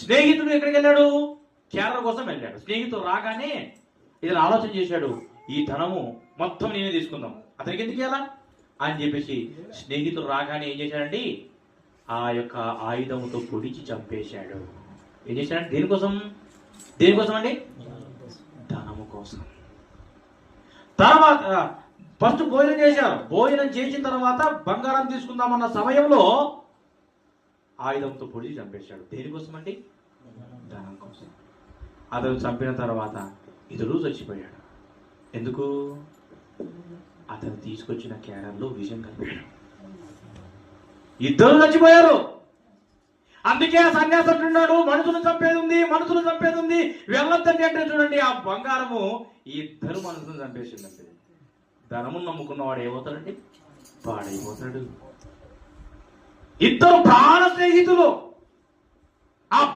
స్నేహితుడు ఎక్కడికి వెళ్ళాడు? కేరళ కోసం వెళ్ళాడు. స్నేహితుడు రాగానే ఇతను ఆలోచన చేశాడు, ఈ ధనము మొత్తం నేనే తీసుకుందాం, అతనికి ఎందుకు ఎలా అని చెప్పేసి స్నేహితుడు రాగానే ఏం చేశాడండి, ఆ యొక్క ఆయుధంతో పొడిచి చంపేశాడు. ఏం చేశాడంటే దేనికోసం అండి? ధనము కోసం. తర్వాత ఫస్ట్ భోజనం చేశారు. భోజనం చేసిన తర్వాత బంగారం తీసుకుందామన్న సమయంలో ఆయుధంతో పొడిచి చంపేశాడు. దేనికోసం అండి? ధనం కోసం. అతను చంపిన తర్వాత ఇతడు చచ్చిపోయాడు. ఎందుకు? అతను తీసుకొచ్చిన క్యారల్లో విషం కలిపాడు. ఇద్దరు చచ్చిపోయారు. అందుకే ఆ సన్యాసి అంటున్నాడు, మనుషులు చంపేది ఉంది వెళ్ళొద్దండి అంటే చూడండి, ఆ బంగారము ఇద్దరు మనుషులను చంపేసిందండి. ధనము నమ్ముకున్నవాడు ఏమవుతాడండి? పాడైపోతాడు. ఇద్దరు ప్రాణ స్నేహితులు.